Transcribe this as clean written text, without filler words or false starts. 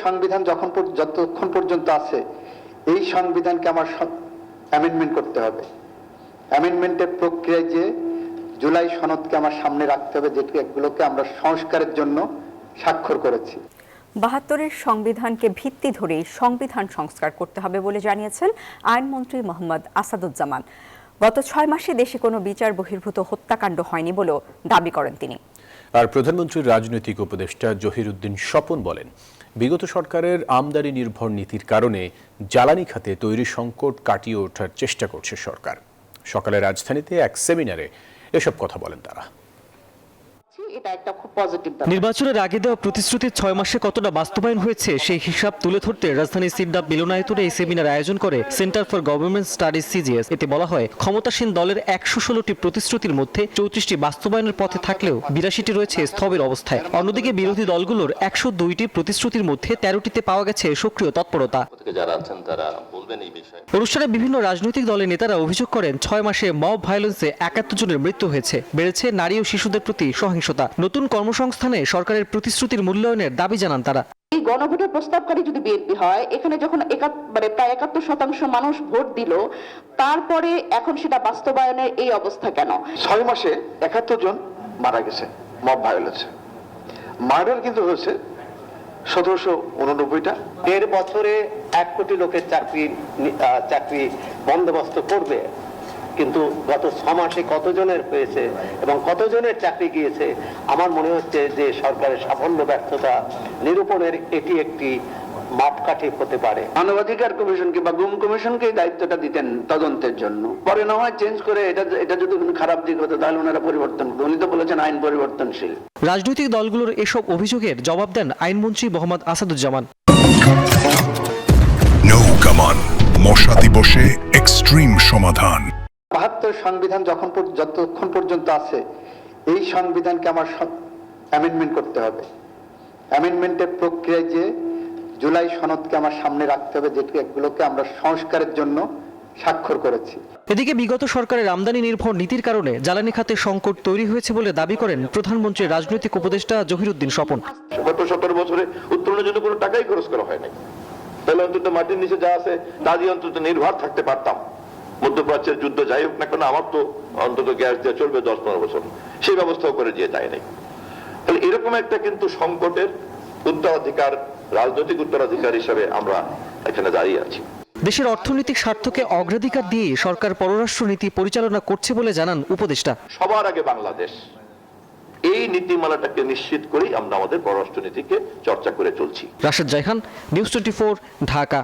সংবিধান যতক্ষণ পর্যন্ত আছে এই সংবিধানকে আমার অ্যামেন্ডমেন্ট করতে হবে। অ্যামেন্ডমেন্টের প্রক্রিয়ায় যে জুলাই সনদকে আমার সামনে রাখতে হবে, যেগুলোকে আমরা সংস্কারের জন্য স্বাক্ষর করেছি। ৭২-এর সংবিধানকে ভিত্তি ধরেই সংবিধান সংস্কার করতে হবে বলে জানিয়েছেন আইনমন্ত্রী মোহাম্মদ আসাদুজ্জামান। গত ৬ মাসে দেশে কোনো বিচার বহির্ভূত হত্যাকাণ্ড হয়নি বলেও দাবি করেন তিনি। আর প্রধানমন্ত্রীর রাজনৈতিক উপদেষ্টা জহিরুদ্দিন স্বপন বলেন, বিগত সরকারের আমদানি নির্ভর নীতির কারণে জ্বালানি খাতে তৈরি সংকট কাটিয়ে ওঠার চেষ্টা করছে সরকার। সকালে রাজধানীতে এক সেমিনারে এসব কথা বলেন তারা। নির্বাচনের আগে দেওয়া প্রতিশ্রুতির ৬ মাসে কতটা বাস্তবায়ন হয়েছে সেই হিসাব তুলে ধরতে রাজধানীর সিডাপ মিলনায়তনে এই সেমিনার আয়োজন করে centre for government studies CGS. এতে বলা হয়, ক্ষমতাসীন দলের ১১৬টি প্রতিশ্রুতির মধ্যে ৩৪টি বাস্তবায়নের পথে থাকলেও ৮২টি রয়েছে স্থবির অবস্থায়। অন্যদিকে বিরোধী দলগুলোর ১০২টি প্রতিশ্রুতির মধ্যে ১৩টিতে পাওয়া গেছে সক্রিয় তৎপরতা। অনুষ্ঠানে বিভিন্ন রাজনৈতিক দলের নেতারা অভিযোগ করেন, ৬ মাসে মব ভায়োলেন্সে ৭১ জনের মৃত্যু হয়েছে, বেড়েছে নারী ও শিশুদের প্রতি সহিংসতা। নতুন কর্মসংস্থানে সরকারের প্রতিশ্রুতির মূল্যায়নের দাবি জানান তারা। এই গণভোটের প্রস্তাবকারী যদি বিএনপি হয়, এখানে যখন প্রায় ৭১% মানুষ ভোট দিল, তারপরে এখন সেটা বাস্তবায়নের এই অবস্থা কেন? ৬ মাসে ৭১ জন মারা গেছে মব ভায়োলেন্সে। মার্ডার কিন্তু হয়েছে ১৭৮৯টা। ১.৫ বছরে ১ কোটি লোকের চাকরি বন্দোবস্ত করবে, কিন্তু গত ৬ মাসে কতজনের হয়েছে এবং কতজনের চাকরি গিয়েছে? আমার মনে হচ্ছে যে সরকারের সাফল্য ব্যর্থতা নিরূপণের এটি একটি মাপকাঠি হতে পারে। মানবাধিকার কমিশনকে বা গুম কমিশনকে দায়িত্বটা দিতেন তদন্তের জন্য, পরে না হয় চেঞ্জ করে এটা যদি কোনো খারাপ দিক হতো তাহলে ওনারা পরিবর্তন করতেন। উনি তো বলেছেন আইন পরিবর্তনশীল। রাজনৈতিক দলগুলোর এসব অভিযোগের জবাব দেন আইনমন্ত্রী মোহাম্মদ আসাদুজ্জামান। নৌকামান মশা দিবসে এক্সট্রিম সমাধান। ৭২ সংবিধান যতক্ষণ পর্যন্ত আছে এই সংবিধানকে আমার অ্যামেন্ডমেন্ট করতে হবে। অ্যামেন্ডমেন্টের প্রক্রিয়ায় যে জুলাই সনদকে আমার সামনে রাখতে হবে, যেগুলোকে আমরা সংস্কারের জন্য স্বাক্ষর করেছি। এদিকে বিগত সরকারের আমদানি নির্ভর নীতির কারণে জ্বালানি খাতে সংকট তৈরি হয়েছে বলে দাবি করেন প্রধানমন্ত্রীর রাজনৈতিক উপদেষ্টা জহিরুদ্দিন স্বপন। গত ১৭ বছরে উত্তোলনের জন্য কোনো টাকাই খরচ করা হয় নাই, তাহলে অন্তত মাটির নিচে যা আছে তা দিয়ে অন্তত নির্ভর থাকতে পারতাম। মধ্যপ্রাচ্যের যুদ্ধ যাই হোক না কেন, আমার তো অন্তত গ্যাস দিয়ে চলবে ১০-১৫ বছর, সেই ব্যবস্থাও করে দিয়ে যায় নাই। তাহলে এরকম একটা কিন্তু সংকটের উত্তরাধিকার, রাজনৈতিক উত্তরাধিকার হিসাবে আমরা এখানে দাঁড়িয়ে আছি। দেশের অর্থনৈতিক স্বার্থকে অগ্রাধিকার দিয়ে সরকার পররাষ্ট্র নীতি পরিচালনা করছে বলে জানান উপদেষ্টা। সবার আগে বাংলাদেশ, এই নীতিমালাটাকে নিশ্চিত করেই আমরা আমাদের পররাষ্ট্র নীতিকে চর্চা করে চলছি। রাশেদ জায়খান, নিউজ 24, ঢাকা।